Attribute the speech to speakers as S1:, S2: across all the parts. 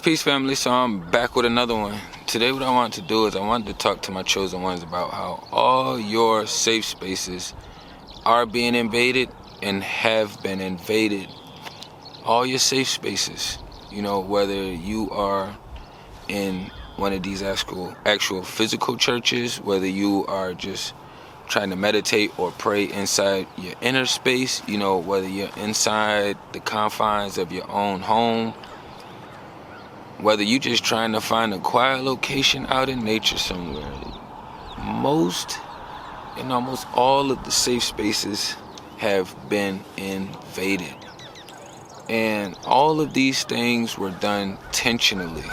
S1: Peace, family. So I'm back with another one. Today what I want to do is I wanted to talk to my chosen ones about how all your safe spaces are being invaded and have been invaded. All your safe spaces, whether you are in one of these actual physical churches, whether you are just trying to meditate or pray inside your inner space, whether you're inside the confines of your own home, whether you're just trying to find a quiet location out in nature somewhere. Most and almost all of the safe spaces have been invaded. And all of these things were done intentionally.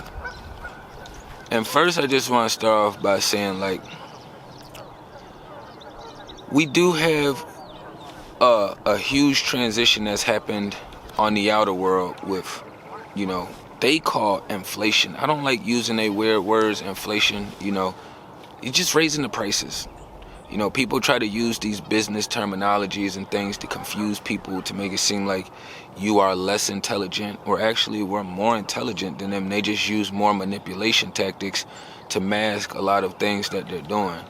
S1: And first, I just want to start off by saying, we do have a huge transition that's happened on the outer world with, they call inflation. I don't like using they weird words, inflation, it's just raising the prices. People try to use these business terminologies and things to confuse people, to make it seem like you are less intelligent, or actually we're more intelligent than them. They just use more manipulation tactics to mask a lot of things that they're doing.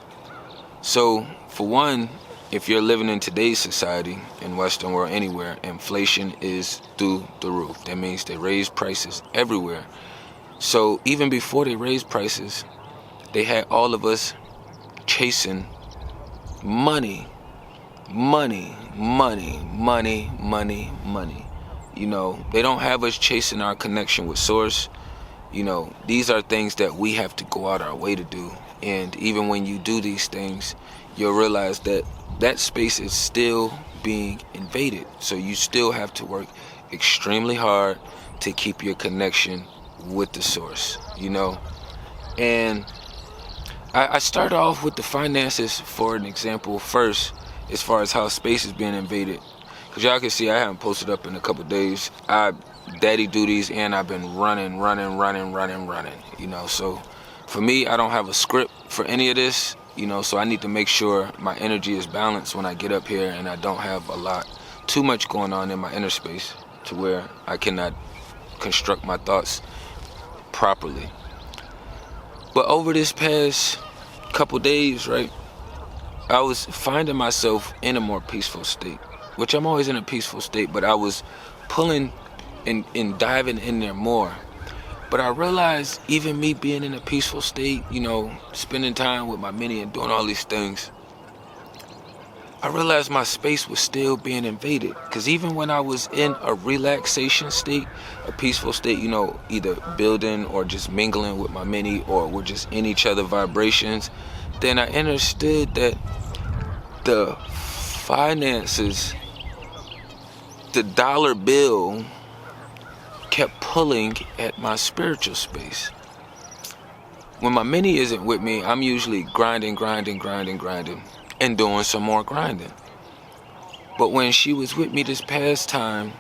S1: So, for one, if you're living in today's society, in Western world, anywhere, inflation is through the roof. That means they raise prices everywhere. So even before they raised prices, they had all of us chasing money. They don't have us chasing our connection with Source. These are things that we have to go out our way to do. And even when you do these things, you'll realize that that space is still being invaded. So you still have to work extremely hard to keep your connection with the Source, And I start off with the finances for an example first, as far as how space is being invaded. Because y'all can see I haven't posted up in a couple days. I daddy duties and I've been running. So for me, I don't have a script for any of this. So I need to make sure my energy is balanced when I get up here and I don't have too much going on in my inner space to where I cannot construct my thoughts properly. But over this past couple days, right, I was finding myself in a more peaceful state, which I'm always in a peaceful state, but I was pulling and diving in there more. But I realized even me being in a peaceful state, spending time with my mini and doing all these things, I realized my space was still being invaded. Because even when I was in a relaxation state, a peaceful state, either building or just mingling with my mini, or we're just in each other vibrations, then I understood that the finances, the dollar bill, kept pulling at my spiritual space. When my mini isn't with me, I'm usually grinding and doing some more grinding. But when she was with me this past time,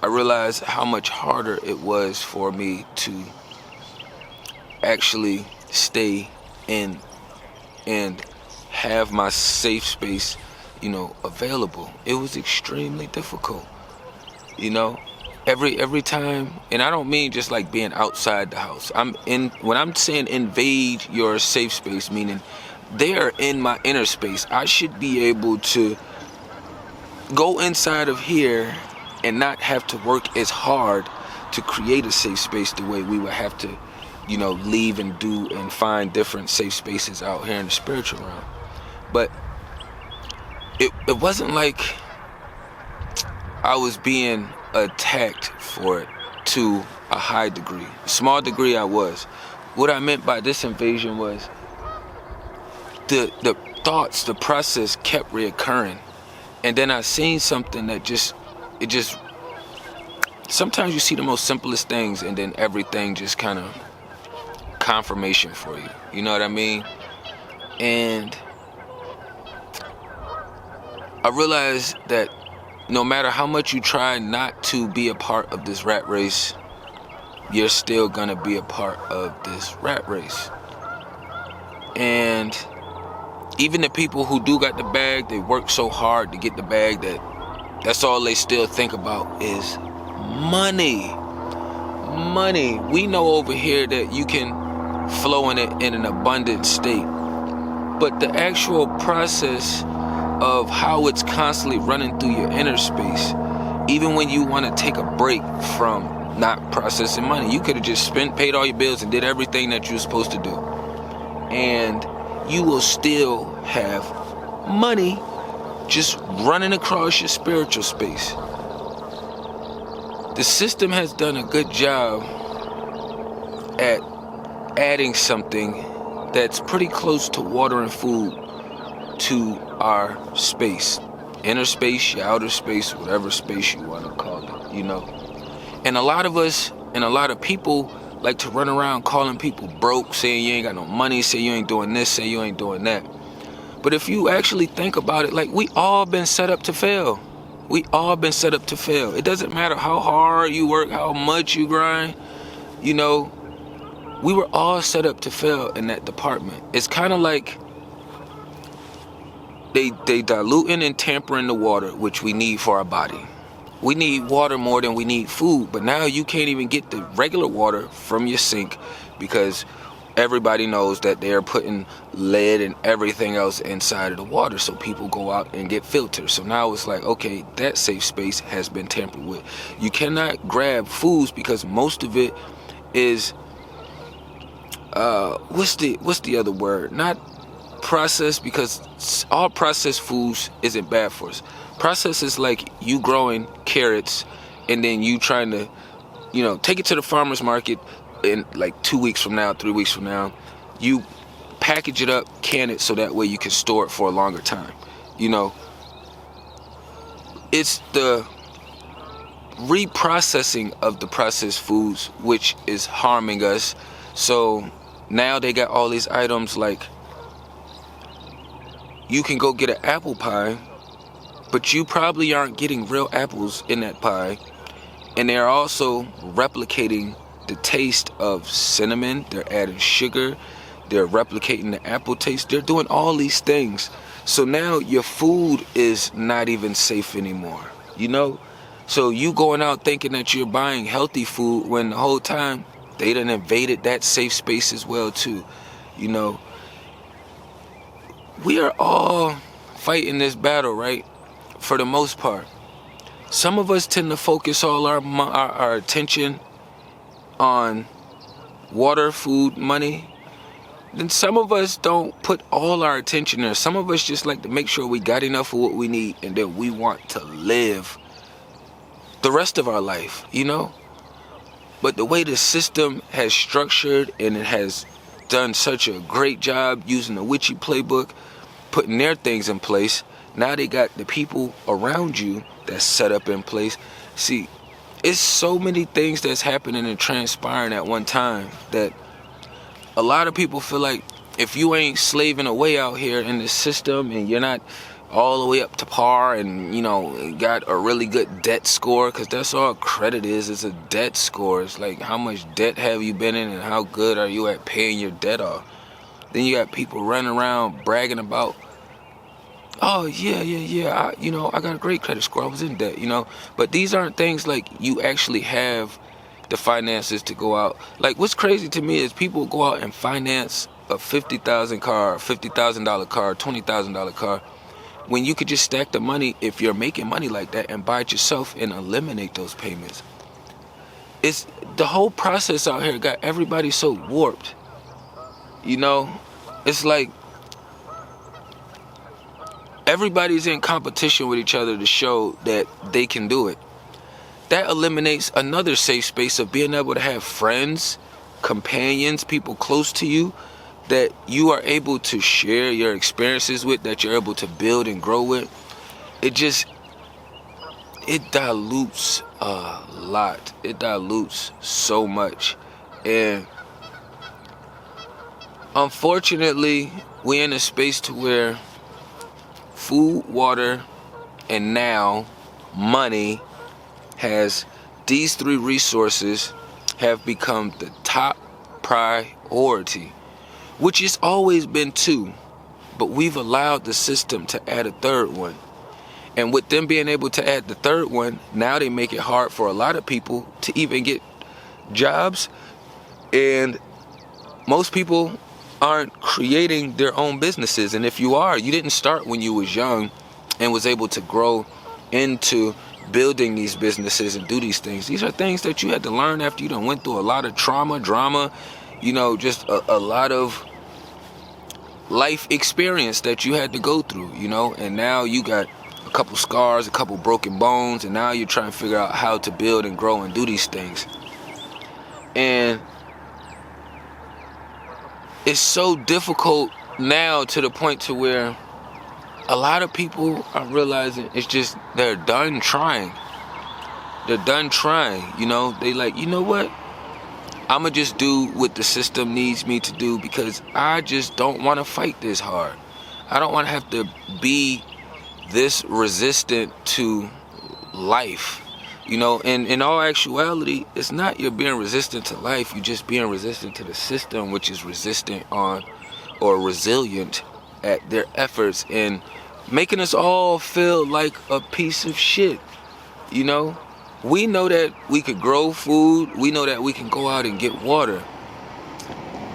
S1: I realized how much harder it was for me to actually stay in and have my safe space, available. It was extremely difficult, Every time, and I don't mean just like being outside the house. When I'm saying invade your safe space, meaning they are in my inner space. I should be able to go inside of here and not have to work as hard to create a safe space the way we would have to, leave and do and find different safe spaces out here in the spiritual realm. But it wasn't like I was being attacked for it to a high degree. Small degree I was. What I meant by this invasion was the thoughts, the process kept reoccurring. And then I seen something that sometimes you see the most simplest things and then everything just kind of confirmation for you. You know what I mean? And I realized that no matter how much you try not to be a part of this rat race, you're still gonna be a part of this rat race. And even the people who do got the bag, they work so hard to get the bag that's all they still think about is money. money. We know over here that you can flow in it in an abundant state. But the actual process of how it's constantly running through your inner space, even when you want to take a break from not processing money, you could have just paid all your bills and did everything that you're supposed to do. And you will still have money just running across your spiritual space. The system has done a good job at adding something that's pretty close to water and food to our space. Inner space, your outer space, whatever space you want to call it, you know. And a lot of us and a lot of people like to run around calling people broke, saying you ain't got no money, say you ain't doing this, say you ain't doing that. But if you actually think about it, like, we all been set up to fail. We all been set up to fail. It doesn't matter how hard you work, how much you grind, you know, we were all set up to fail in that department. It's kind of like they diluting and tampering the water, which we need for our body. We need water more than we need food, but now you can't even get the regular water from your sink because everybody knows that they're putting lead and everything else inside of the water, so people go out and get filters. So now it's like, okay, that safe space has been tampered with. You cannot grab foods because most of it is what's the other word? Not processed, because all processed foods isn't bad for us. Process is like you growing carrots and then you trying to, you know, take it to the farmer's market in like 2 weeks from now, 3 weeks from now. You package it up, can it, so that way you can store it for a longer time. You know, it's the reprocessing of the processed foods which is harming us. So now they got all these items like you can go get an apple pie, but you probably aren't getting real apples in that pie. And they're also replicating the taste of cinnamon. They're adding sugar. They're replicating the apple taste. They're doing all these things. So now your food is not even safe anymore, you know? So you going out thinking that you're buying healthy food when the whole time they done invaded that safe space as well too, you know? We are all fighting this battle, right? For the most part. Some of us tend to focus all our attention on water, food, money. Then some of us don't put all our attention there. Some of us just like to make sure we got enough of what we need and that we want to live the rest of our life, you know? But the way the system has structured and it has done such a great job using the witchy playbook, putting their things in place, now they got the people around you that's set up in place. See, it's so many things that's happening and transpiring at one time that a lot of people feel like if you ain't slaving away out here in the system and you're not all the way up to par and, you know, got a really good debt score, because that's all credit is, it's a debt score. It's like how much debt have you been in and how good are you at paying your debt off. Then you got people running around bragging about, oh, yeah, I got a great credit score, I was in debt, you know. But these aren't things like you actually have the finances to go out. Like, what's crazy to me is people go out and finance a $50,000 car, $50,000 car, $20,000 car, when you could just stack the money, if you're making money like that, and buy it yourself and eliminate those payments. It's the whole process out here got everybody so warped, you know. It's like everybody's in competition with each other to show that they can do it. That eliminates another safe space of being able to have friends, companions, people close to you that you are able to share your experiences with, that you're able to build and grow with. It dilutes a lot. It dilutes so much. And unfortunately, we're in a space to where food, water, and now money has, these three resources have become the top priority, which has always been two, but we've allowed the system to add a third one. And with them being able to add the third one, now they make it hard for a lot of people to even get jobs, and most people aren't creating their own businesses. And if you are, you didn't start when you was young and was able to grow into building these businesses and do these things. These are things that you had to learn after you done went through a lot of trauma, drama, just a lot of life experience that you had to go through, and now you got a couple scars, a couple broken bones, and now you're trying to figure out how to build and grow and do these things. And it's so difficult now to the point to where a lot of people are realizing it's just they're done trying. They're done trying, They like, you know what? I'ma just do what the system needs me to do because I just don't want to fight this hard. I don't want to have to be this resistant to life. And in all actuality, it's not you're being resistant to life, you're just being resistant to the system, which is resistant on or resilient at their efforts in making us all feel like a piece of shit. We know that we could grow food, we know that we can go out and get water.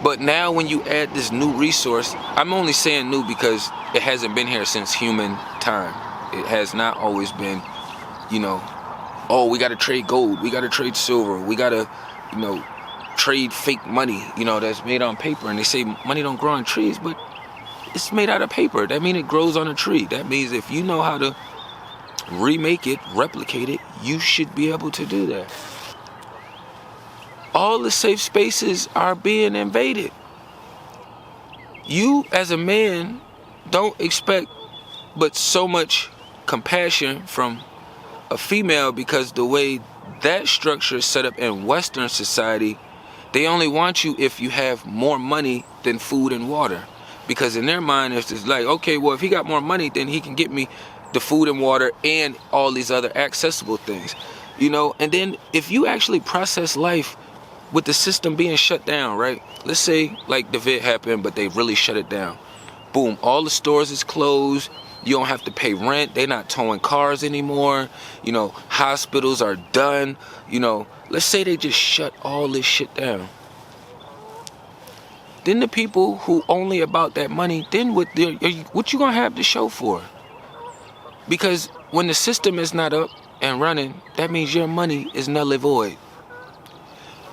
S1: But now when you add this new resource, I'm only saying new because it hasn't been here since human time. It has not always been, oh, we got to trade gold, we got to trade silver, we got to, trade fake money, that's made on paper. And they say money don't grow on trees, but it's made out of paper. That means it grows on a tree. That means if you know how to remake it, replicate it, you should be able to do that. All the safe spaces are being invaded. You, as a man, don't expect but so much compassion from a female because the way that structure is set up in Western society, they only want you if you have more money than food and water. Because in their mind, it's like, okay, well, if he got more money, then he can get me the food and water and all these other accessible things. And then if you actually process life with the system being shut down, right? Let's say like the vid happened, but they really shut it down. Boom, all the stores is closed. You don't have to pay rent. They're not towing cars anymore. Hospitals are done. Let's say they just shut all this shit down. Then the people who only about that money, then what you gonna have to show for? Because when the system is not up and running, that means your money is null and void.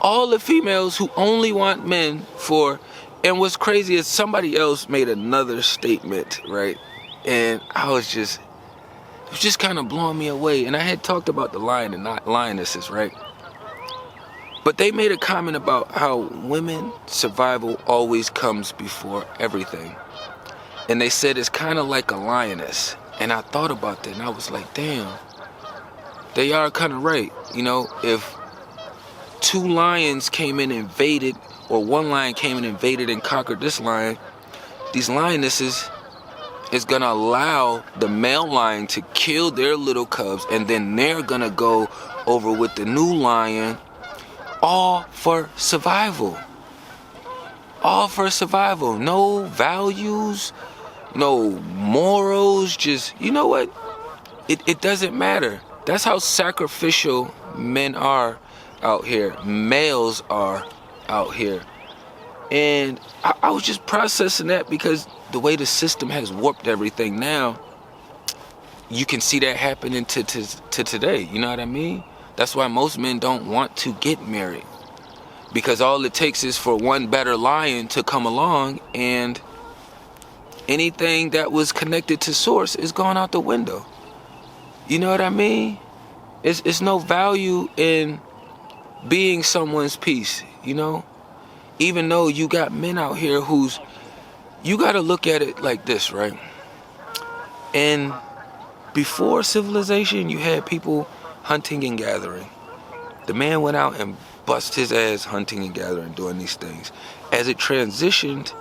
S1: All the females who only want men for, and what's crazy is somebody else made another statement, right? And it was just kind of blowing me away. And I had talked about the lion and not lionesses, right? But they made a comment about how women survival always comes before everything. And they said it's kind of like a lioness. And I thought about that and I was like, damn, they are kind of right. If two lions came in and invaded, or one lion came in and invaded and conquered this lion, these lionesses is gonna allow the male lion to kill their little cubs, and then they're gonna go over with the new lion, all for survival. All for survival. No values, no morals, just, you know what? It doesn't matter. That's how sacrificial men are out here. Males are out here. And I was just processing that because the way the system has warped everything now, you can see that happening to today. You know what I mean? That's why most men don't want to get married. Because all it takes is for one better lion to come along and anything that was connected to source is gone out the window. You know what I mean? It's no value in being someone's piece, Even though you got men out here you got to look at it like this, right? And before civilization, you had people hunting and gathering. The man went out and bust his ass hunting and gathering, doing these things. As it transitioned,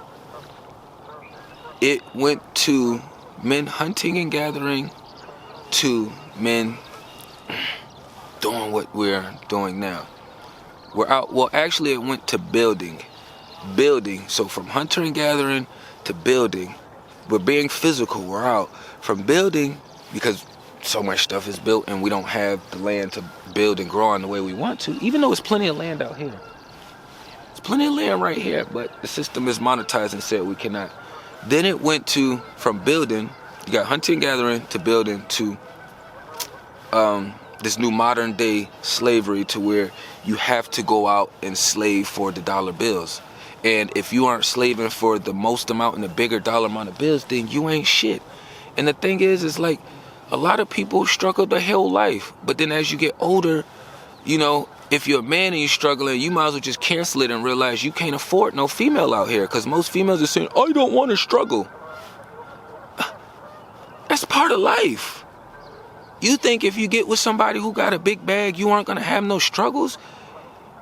S1: it went to men hunting and gathering to men doing what we're doing now. Actually it went to building. So from hunter and gathering to building. We're being physical, we're out. From building, because so much stuff is built and we don't have the land to build and grow on the way we want to, even though there's plenty of land out here. There's plenty of land right here, but the system is monetized and said we cannot. Then it went to, from building, you got hunting, gathering, to building, to this new modern day slavery, to where you have to go out and slave for the dollar bills. And if you aren't slaving for the most amount and the bigger dollar amount of bills, then you ain't shit. And the thing is like, a lot of people struggle their whole life, but then as you get older, you know, if you're a man and you're struggling, you might as well just cancel it and realize you can't afford no female out here, because most females are saying, I don't want to struggle. That's part of life. You think if you get with somebody who got a big bag, you aren't going to have no struggles?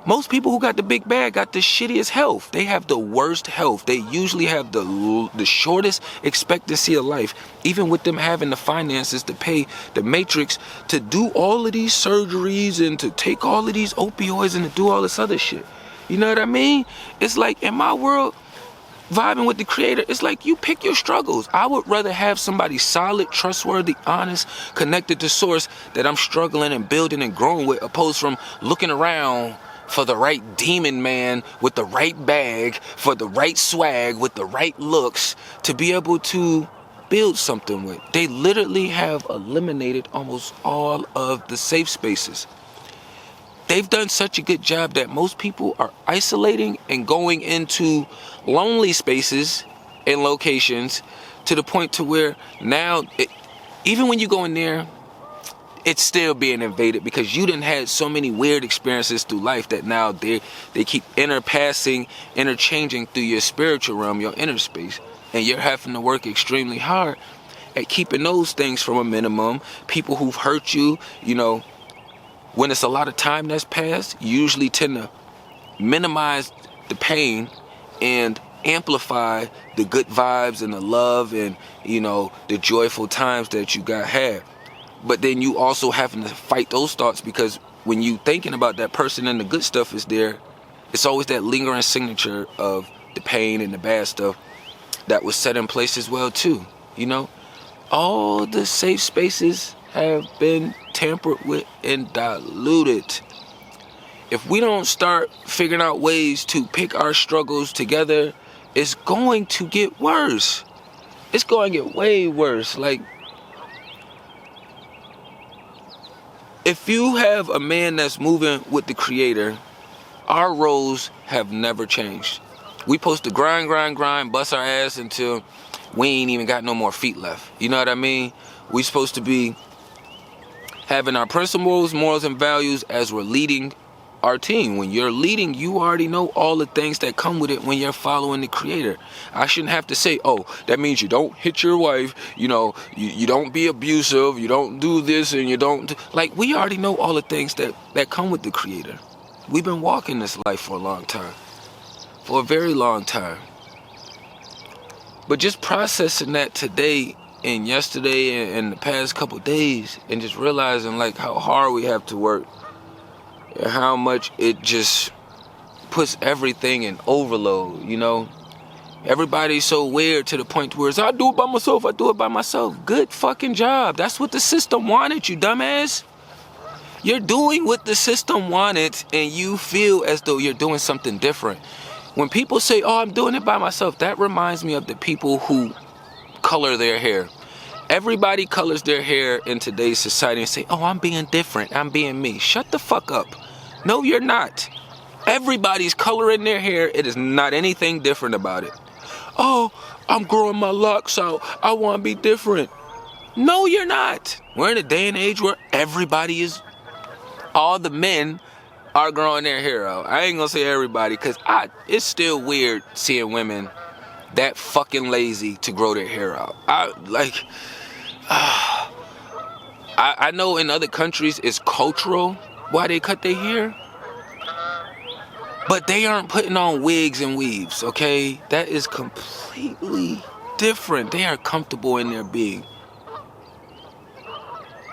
S1: Most people who got the big bag got the shittiest health. They have the worst health. They usually have the shortest expectancy of life, even with them having the finances to pay the matrix to do all of these surgeries and to take all of these opioids and to do all this other shit. You know what I mean? It's like, in my world, vibing with the creator, it's like you pick your struggles. I would rather have somebody solid, trustworthy, honest, connected to source that I'm struggling and building and growing with, opposed from looking around for the right demon man with the right bag, for the right swag, with the right looks, to be able to build something with. They literally have eliminated almost all of the safe spaces. They've done such a good job that most people are isolating and going into lonely spaces and locations, to the point to where now, even when you go in there, it's still being invaded, because you done had so many weird experiences through life that now they keep interchanging through your spiritual realm, your inner space, and you're having to work extremely hard at keeping those things from a minimum. People who've hurt you, you know, when it's a lot of time that's passed, you usually tend to minimize the pain and amplify the good vibes and the love and, you know, the joyful times that you had. But then you also having to fight those thoughts, because when you thinking about that person and the good stuff is there, it's always that lingering signature of the pain and the bad stuff that was set in place as well too. You know, all the safe spaces have been tampered with and diluted. If we don't start figuring out ways to pick our struggles together, it's going to get worse. It's going to get way worse. Like, if you have a man that's moving with the creator, our roles have never changed. We supposed to grind, bust our ass until we ain't even got no more feet left. You know what I mean? We supposed to be having our principles, morals, and values as we're leading our team. When you're leading, you already know all the things that come with it when you're following the creator. I shouldn't have to say, oh, that means you don't hit your wife, you know, you don't be abusive, you don't do this, and you don't like, we already know all the things that come with the creator. We've been walking this life for a long time, for a very long time. But just processing that today and yesterday and the past couple days, and just realizing like how hard we have to work, and how much it just puts everything in overload, you know? Everybody's so weird to the point where it's, I do it by myself. Good fucking job. That's what the system wanted, you dumbass. You're doing what the system wanted, and you feel as though you're doing something different. When people say, oh, I'm doing it by myself, that reminds me of the people who color their hair. Everybody colors their hair in today's society and say, oh, I'm being different, I'm being me. Shut the fuck up. No, you're not. Everybody's coloring their hair. It is not anything different about it. Oh, I'm growing my locks out, I want to be different. No, you're not. We're in a day and age where all the men are growing their hair out. I ain't gonna say everybody, because it's still weird seeing women that fucking lazy to grow their hair out. I know in other countries it's cultural why they cut their hair, but they aren't putting on wigs and weaves, okay? That is completely different. They are comfortable in their being.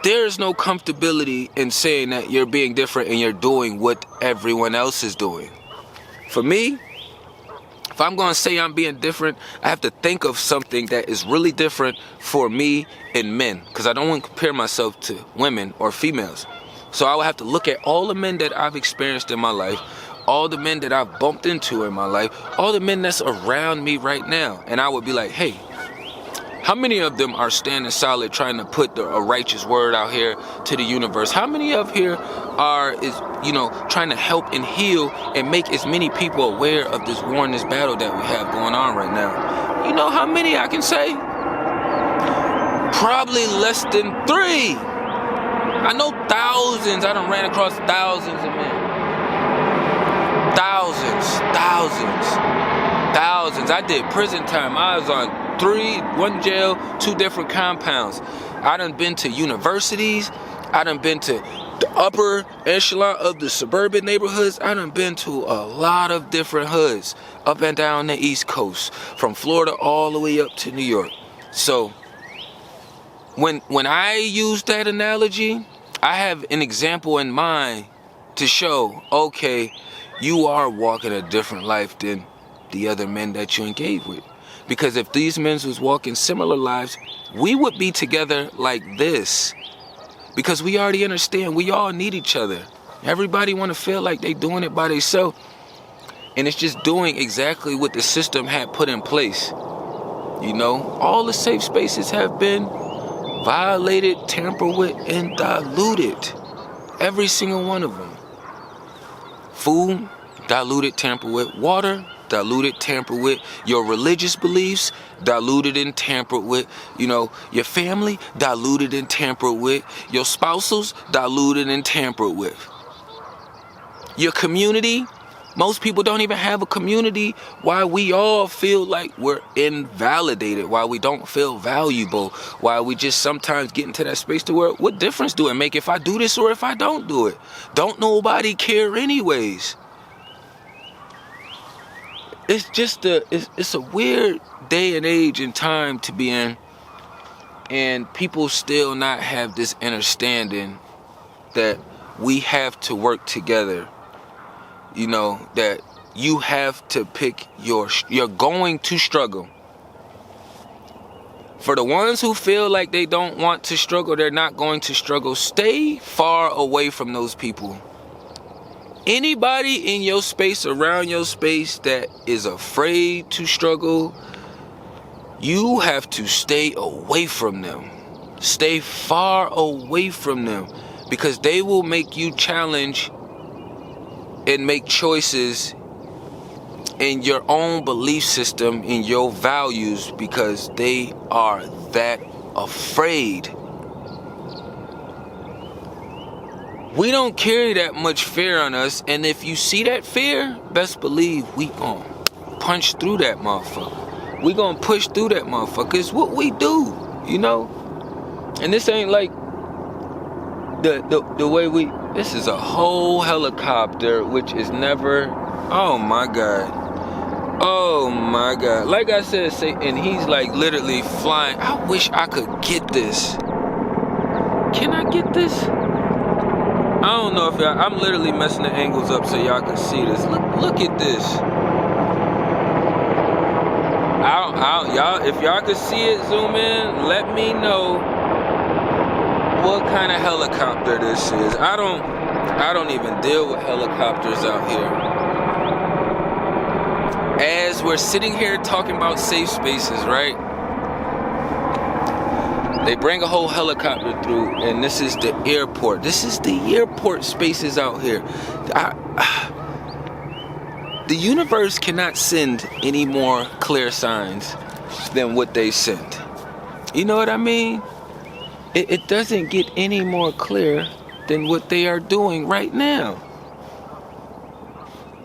S1: There is no comfortability in saying that you're being different and you're doing what everyone else is doing. For me, If I'm going to say I'm being different, I have to think of something that is really different for me and men, because I don't want to compare myself to women or females. So I would have to look at all the men that I've experienced in my life, all the men that I've bumped into in my life, all the men that's around me right now. And I would be like, hey, how many of them are standing solid trying to put a righteous word out here to the universe? How many of here are, trying to help and heal and make as many people aware of this war and this battle that we have going on right now? You know how many I can say? Probably less than 3. I know thousands. I done ran across thousands of men. Thousands. I did prison time. I was on 1 jail, 2 different compounds. I done been to universities. I done been to the upper echelon of the suburban neighborhoods. I done been to a lot of different hoods up and down the East Coast, from Florida all the way up to New York. So when I use that analogy, I have an example in mind to show, okay, you are walking a different life than the other men that you engage with. Because if these men was walking similar lives, we would be together like this. Because we already understand we all need each other. Everybody want to feel like they doing it by themselves. And it's just doing exactly what the system had put in place. You know, all the safe spaces have been violated, tampered with, and diluted. Every single one of them. Food, diluted, tampered with. Water, diluted, tampered with. Your religious beliefs, diluted and tampered with. You know, your family, diluted and tampered with. Your spousals, diluted and tampered with. Your community, most people don't even have a community. Why we all feel like we're invalidated, why we don't feel valuable, why we just sometimes get into that space to where, what difference do it make if I do this or if I don't do it? Don't nobody care anyways. It's just it's a weird day and age and time to be in, and people still not have this understanding that we have to work together. You know, that you have to pick you're going to struggle. For the ones who feel like they don't want to struggle, they're not going to struggle, stay far away from those people. Anybody in your space, around your space, that is afraid to struggle, you have to stay away from them. Stay far away from them, because they will make you challenge and make choices in your own belief system, in your values, because they are that afraid. We don't carry that much fear on us, and if you see that fear, best believe we gon' punch through that motherfucker. We gon' push through that motherfucker. It's what we do, you know? And this ain't like the way we... This is a whole helicopter, which is never... Oh my God. Oh my God. Like I said, and he's like literally flying. I wish I could get this. Can I get this? I don't know if y'all... I'm literally messing the angles up so y'all can see this. Look at this. Y'all, if y'all can see it, zoom in, let me know what kind of helicopter this is. I don't even deal with helicopters out here. As we're sitting here talking about safe spaces, right? They bring a whole helicopter through, and this is the airport. This is the airport spaces out here. The universe cannot send any more clear signs than what they sent. You know what I mean? It doesn't get any more clear than what they are doing right now.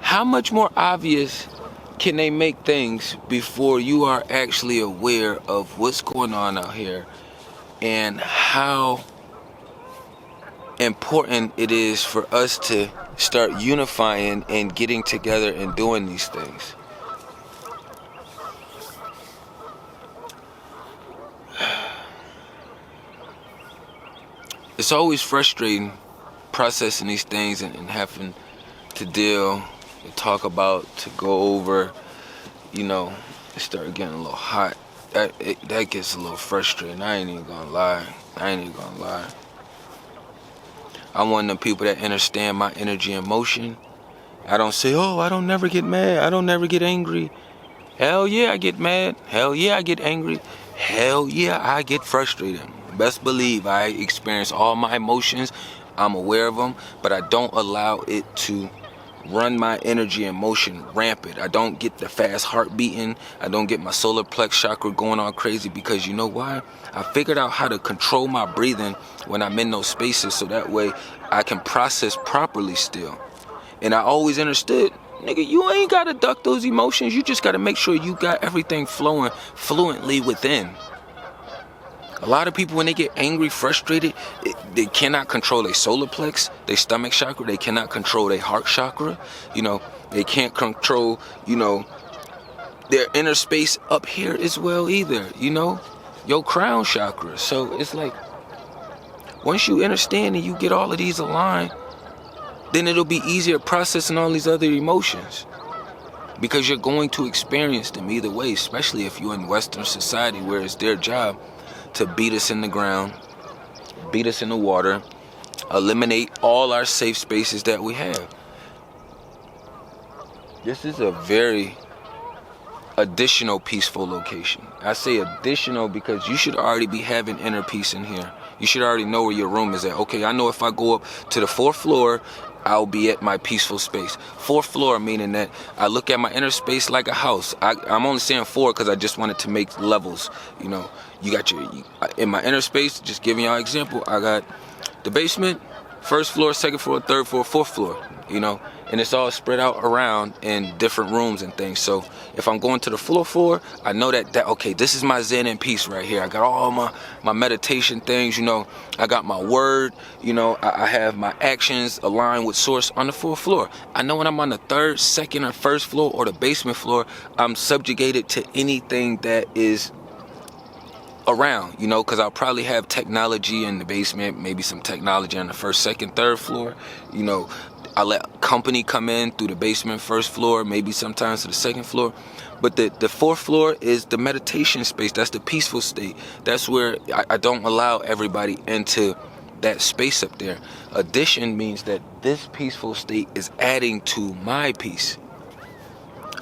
S1: How much more obvious can they make things before you are actually aware of what's going on out here and how important it is for us to start unifying and getting together and doing these things? It's always frustrating processing these things and having to deal, to talk about, to go over, you know, it started getting a little hot. That gets a little frustrating. I ain't even gonna lie. I'm one of them people that understand my energy and motion. I don't say, oh, I don't never get mad. I don't never get angry. Hell yeah, I get mad. Hell yeah, I get angry. Hell yeah, I get frustrated. Best believe I experience all my emotions. I'm aware of them, but I don't allow it to run my energy and motion rampant. I don't get the fast heart beating. I don't get my solar plex chakra going on crazy, because you know why? I figured out how to control my breathing when I'm in those spaces, so that way I can process properly still. And I always understood, nigga, you ain't gotta duck those emotions. You just gotta make sure you got everything flowing fluently within. A lot of people, when they get angry, frustrated, they cannot control their solar plex, their stomach chakra. They cannot control their heart chakra. You know, they can't control, you know, their inner space up here as well either, you know, your crown chakra. So it's like, once you understand and you get all of these aligned, then it'll be easier processing all these other emotions, because you're going to experience them either way, especially if you're in Western society where it's their job to beat us in the ground, beat us in the water, eliminate all our safe spaces that we have. This is a very additional peaceful location. I say additional because you should already be having inner peace in here. You should already know where your room is at. Okay, I know if I go up to the 4th floor, I'll be at my peaceful space. 4th floor, meaning that I look at my inner space like a house. I'm only saying 4 because I just wanted to make levels. You know, you got in my inner space, just giving y'all an example, I got the basement, 1st floor, 2nd floor, 3rd floor, 4th floor, you know, and it's all spread out around in different rooms and things. So if I'm going to the 4th floor, I know that okay, this is my zen and peace right here. I got all my meditation things, you know, I got my word, you know, I have my actions aligned with source on the 4th floor. I know when I'm on the 3rd, 2nd, or 1st floor or the basement floor, I'm subjugated to anything that is around, you know, because I'll probably have technology in the basement, maybe some technology on the 1st, 2nd, 3rd floor. You know, I let company come in through the basement, 1st floor, maybe sometimes to the 2nd floor. But the 4th floor is the meditation space. That's the peaceful state. That's where I don't allow everybody into that space up there. Addition means that this peaceful state is adding to my peace.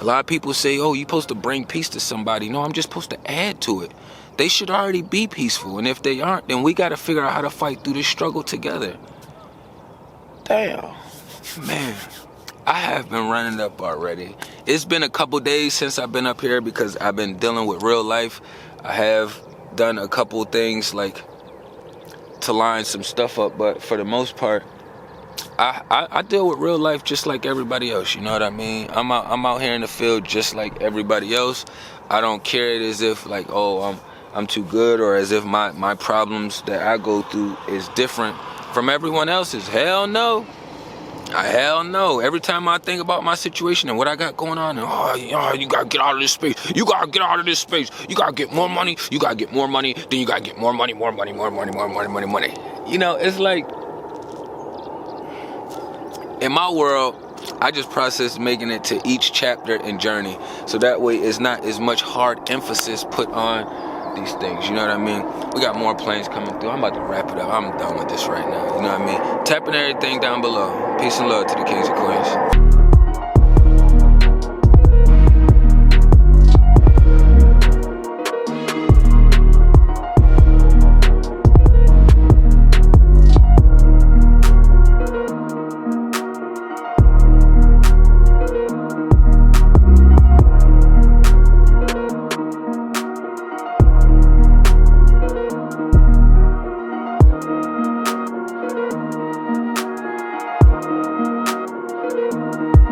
S1: A lot of people say, oh, you're supposed to bring peace to somebody. No, I'm just supposed to add to it. They should already be peaceful, and if they aren't, then we got to figure out how to fight through this struggle together. Damn, man, I have been running up already. It's been a couple days since I've been up here because I've been dealing with real life. I have done a couple things like to line some stuff up, but for the most part, I deal with real life just like everybody else. You know what I mean? I'm out here in the field just like everybody else. I don't care it as if like, oh, I'm too good, or as if my problems that I go through is different from everyone else's. Hell no. Hell no. Every time I think about my situation and what I got going on, and you gotta get out of this space. You gotta get out of this space. You gotta get more money. You gotta get more money. Then you gotta get more money, more money, more money, more money, money, money. You know, it's like, in my world, I just process making it to each chapter and journey. So that way it's not as much hard emphasis put on these things, you know what I mean? We got more planes coming through. I'm about to wrap it up. I'm done with this right now, you know what I mean? Tapping everything down below. Peace and love to the kings and queens.